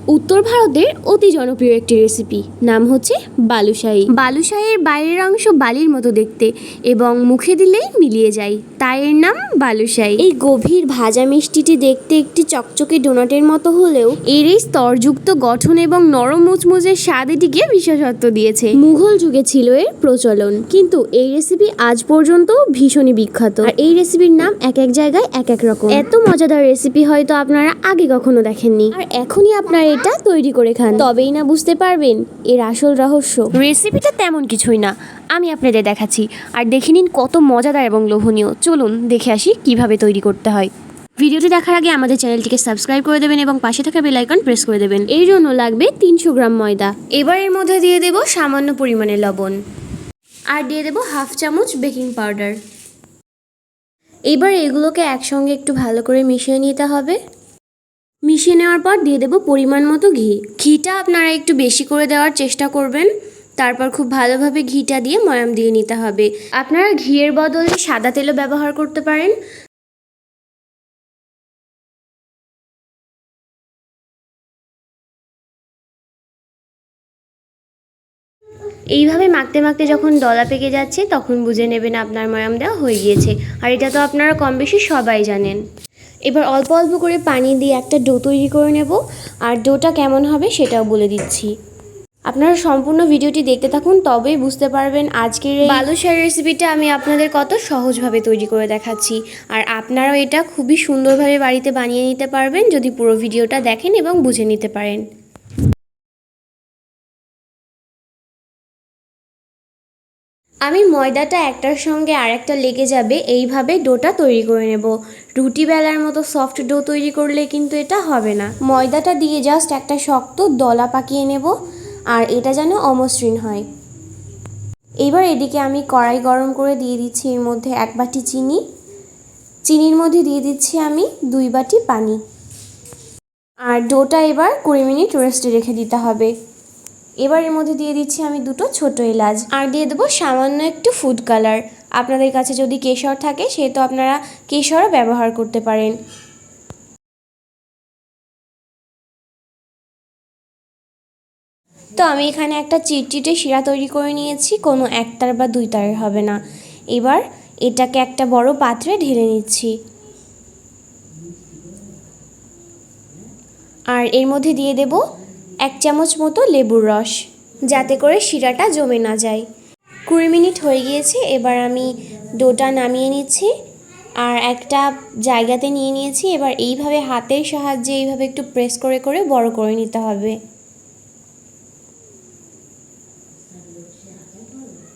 উত্তর ভারতের অতি জনপ্রিয় একটি রেসিপি, নাম হচ্ছে বালুশাহী। বালুশাহীর বাইরের অংশ বালির মতো দেখতে এবং মুখে দিলেই মিলিয়ে যায়, তাই এর নাম বালুশাহী। এই গভীর ভাজা মিষ্টিটি দেখতে একটি চকচকে ডোনাটের মতো হলেও এর এই স্তরযুক্ত গঠন এবং নরম মুচমুচের স্বাদ এটিকে বিশেষত্ব দিয়েছে। মুঘল যুগে ছিল এর প্রচলন, কিন্তু এই রেসিপি আজ পর্যন্ত ভীষণই বিখ্যাত। আর এই রেসিপির নাম এক এক জায়গায় এক এক রকম। এত মজাদার রেসিপি হয়তো আপনারা আগে কখনো দেখেননি, আর এখনই আপনারা এটা তৈরি করে খান, তবেই না বুঝতে পারবেন এর আসল রহস্য। রেসিপিটা তেমন কিছুই না, আমি আপনাদের দেখাচ্ছি, আর দেখে নিন কত মজাদার এবং লোভনীয়। চলুন দেখে আসি কিভাবে তৈরি করতে হয়। ভিডিওটি দেখার আগে আমাদের চ্যানেলটিকে সাবস্ক্রাইব করে দেবেন এবং পাশে থাকা বেল আইকন প্রেস করে দেবেন। এর জন্য লাগবে 300 গ্রাম ময়দা। এবার এর মধ্যে দিয়ে দেব সামান্য পরিমাণে লবণ, আর দিয়ে দেব হাফ চামচ বেকিং পাউডার। এবার এগুলোকে একসঙ্গে একটু ভালো করে মিশিয়ে নিতে হবে। মিশিয়ে নেওয়ার পর দিয়ে দেব পরিমাণ মতো ঘি। ঘিটা আপনারা একটু বেশি করে দেওয়ার চেষ্টা করবেন। তারপর খুব ভালোভাবে ঘিটা দিয়ে ময়াম দিয়ে নিতে হবে। আপনারা ঘিয়ের বদলে সাদা তেলও ব্যবহার করতে পারেন। এইভাবে মাখতে মাখতে যখন দলা পেকে যাচ্ছে তখন বুঝে নেবেন আপনার ময়াম দেওয়া হয়ে গিয়েছে। আর এটা তো আপনারা কম বেশি সবাই জানেন। এবার অল্প অল্প করে পানি দিয়ে একটা ডো তৈরি করে নেব, আর ডোটা কেমন হবে সেটাও বলে দিচ্ছি। আপনারা সম্পূর্ণ ভিডিওটি দেখতে থাকুন, তবেই বুঝতে পারবেন আজকের এই বালুশাহী রেসিপিটা আমি আপনাদের কত সহজভাবে তৈরি করে দেখাচ্ছি। আর আপনারাও এটা খুবই সুন্দরভাবে বাড়িতে বানিয়ে নিতে পারবেন যদি পুরো ভিডিওটা দেখেন এবং বুঝে নিতে পারেন। আমি ময়দাটা একটার সঙ্গে আরেকটা লেগে যাবে এইভাবে ডোটা তৈরি করে নেব। রুটি বেলার মতো সফট ডো তৈরি করলে কিন্তু এটা হবে না। ময়দাটা দিয়ে জাস্ট একটা শক্ত দলা পাকিয়ে নেব, আর এটা যেন অমসৃণ হয়। এবার এদিকে আমি কড়াই গরম করে দিয়ে দিচ্ছি এর মধ্যে 1 বাটি চিনি। চিনির মধ্যে দিয়ে দিচ্ছি আমি 2 বাটি পানি। আর ডোটা এবার 20 মিনিট রেস্টে রেখে দিতে হবে। এবার এর মধ্যে দিয়ে দিচ্ছি আমি 2টো ছোট এলাচ, আর দিয়ে দেবো সামান্য একটু ফুড কালার। আপনাদের কাছে যদি কেশর থাকে সেহেতু আপনারা কেশরও ব্যবহার করতে পারেন। তো আমি এখানে একটা চিটচিটে শিরা তৈরি করে নিয়েছি, কোনো একতার বা 2 তারের হবে না। এবার এটাকে একটা বড় পাত্রে ঢেলে নিচ্ছি, আর এর মধ্যে দিয়ে দেব 1 চামচ মতো লেবুর রস, যাতে করে শিরাটা জমে না যায়। 20 মিনিট হয়ে গিয়েছে। এবার আমি ডোটা নামিয়ে নিচ্ছি, আর একটা জায়গাতে নিয়ে নিয়েছি। এবার এইভাবে হাতের সাহায্যে এইভাবে একটু প্রেস করে করে বড় করে নিতে হবে।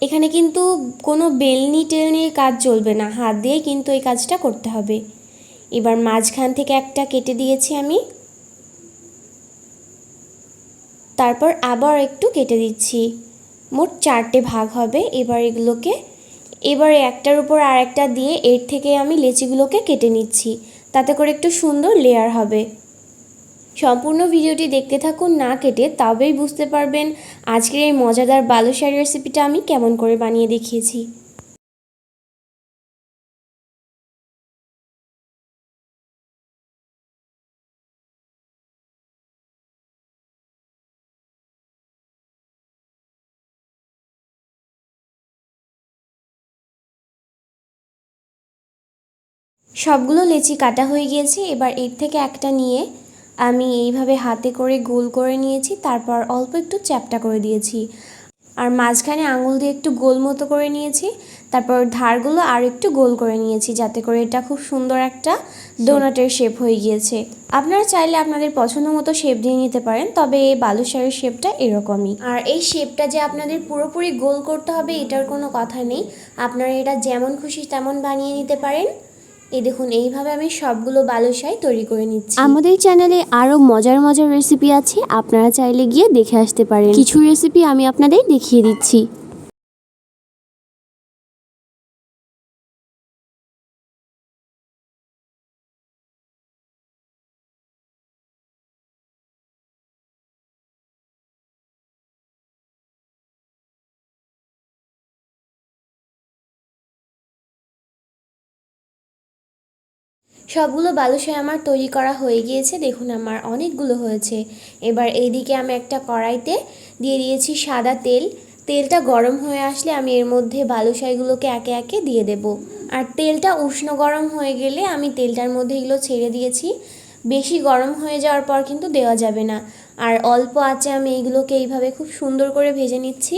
এখানে কিন্তু কোনো বেলনি টেলনির কাজ চলবে না, হাত দিয়ে কিন্তু এই কাজটা করতে হবে। এবার মাঝখান থেকে একটা কেটে দিয়েছি আমি, তারপর আবার একটু কেটে দিচ্ছি। মোট 4টে ভাগ হবে। এবার এগুলোকে একটার উপর আর একটা দিয়ে এর থেকে আমি লেচিগুলোকে কেটে নিচ্ছি, তাতে করে একটু সুন্দর লেয়ার হবে। সম্পূর্ণ ভিডিওটি দেখতে থাকুন না কেটে, তবেই বুঝতে পারবেন আজকের এই মজাদার বালুশাহী রেসিপিটা আমি কেমন করে বানিয়ে দেখিয়েছি। সবগুলো লেচি কাটা হয়ে গিয়েছে। এবার এর থেকে একটা নিয়ে আমি এইভাবে হাতে করে গোল করে নিয়েছি, তারপর অল্প একটু চ্যাপ্টা করে দিয়েছি, আর মাঝখানে আঙুল দিয়ে একটু গোল মতো করে নিয়েছি। তারপর ধারগুলো আর একটু গোল করে নিয়েছি, যাতে করে এটা খুব সুন্দর একটা ডোনাটের শেপ হয়ে গিয়েছে। আপনারা চাইলে আপনাদের পছন্দ মতো শেপ দিয়ে নিতে পারেন, তবে এই বালুশাহীর শেপটা এরকমই। আর এই শেপটা যে আপনাদের পুরোপুরি গোল করতে হবে এটার কোনো কথা নেই, আপনারা এটা যেমন খুশি তেমন বানিয়ে নিতে পারেন। এই দেখুন, এইভাবে আমি সবগুলো বালুশাহী তৈরি করে নিচ্ছি। আমাদের চ্যানেলে আরও মজার মজার রেসিপি আছে, আপনারা চাইলে গিয়ে দেখে আসতে পারেন। কিছু রেসিপি আমি আপনাদের দেখিয়ে দিচ্ছি। সবগুলো বালুশাই আমার তৈরি করা হয়ে গিয়েছে। দেখুন আমার অনেকগুলো হয়েছে। এবার এইদিকে আমি একটা কড়াইতে দিয়ে দিয়েছি সাদা তেল। তেলটা গরম হয়ে আসলে আমি এর মধ্যে বালুশাইগুলোকে একে একে দিয়ে দেব। আর তেলটা উষ্ণ গরম হয়ে গেলে আমি তেলটার মধ্যে এগুলো ছেড়ে দিয়েছি। বেশি গরম হয়ে যাওয়ার পর কিন্তু দেওয়া যাবে না। আর অল্প আঁচে আমি এইগুলোকে এইভাবে খুব সুন্দর করে ভেজে নিচ্ছি।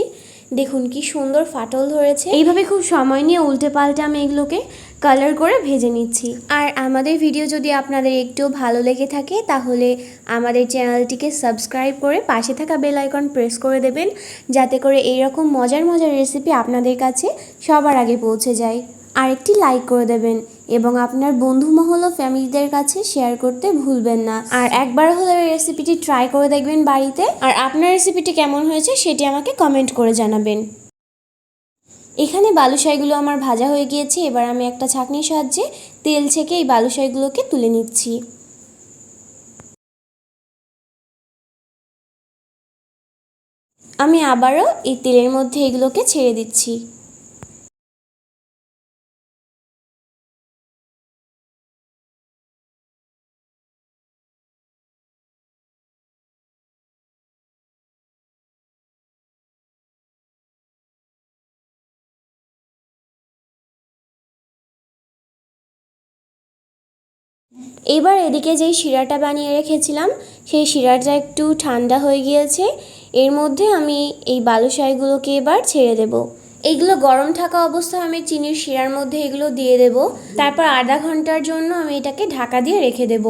দেখুন কি সুন্দর ফাটল ধরেছে। এইভাবে খুব সময় নিয়ে উল্টে পাল্টে আমি এগুলোকে কালার করে ভেজে নিচ্ছি। আর আমাদের ভিডিও যদি আপনাদের একটু ভালো লেগে থাকে তাহলে আমাদের চ্যানেলটিকে সাবস্ক্রাইব করে পাশে থাকা বেল আইকন প্রেস করে দেবেন, যাতে করে এইরকম মজার মজার রেসিপি আপনাদের কাছে সবার আগে পৌঁছে যায়। আর একটি লাইক করে দেবেন এবং আপনার বন্ধু মহল ও ফ্যামিলিদের কাছে শেয়ার করতে ভুলবেন না। আর একবার হলে রেসিপিটি ট্রাই করে দেখবেন বাড়িতে। আর আপনার রেসিপিটি কেমন হয়েছে সেটি আমাকে কমেন্ট করে জানাবেন। এখানে বালুশাইগুলো আমার ভাজা হয়ে গিয়েছে। এবার আমি একটা ছাঁকনির সাহায্যে তেল ছেঁকে এই বালুশাইগুলোকে তুলে নিচ্ছি। আমি আবারও এই তেলের মধ্যে এগুলোকে ছেড়ে দিচ্ছি। এবার এদিকে যেই শিরাটা বানিয়ে রেখেছিলাম সেই শিরাটা একটু ঠান্ডা হয়ে গিয়েছে। এর মধ্যে আমি এই বালুশাইগুলোকে এবার ছেড়ে দেব। এইগুলো গরম থাকা অবস্থায় আমি চিনির শিরার মধ্যে এগুলো দিয়ে দেব। তারপর আধা ঘন্টার জন্য আমি এটাকে ঢাকা দিয়ে রেখে দেব।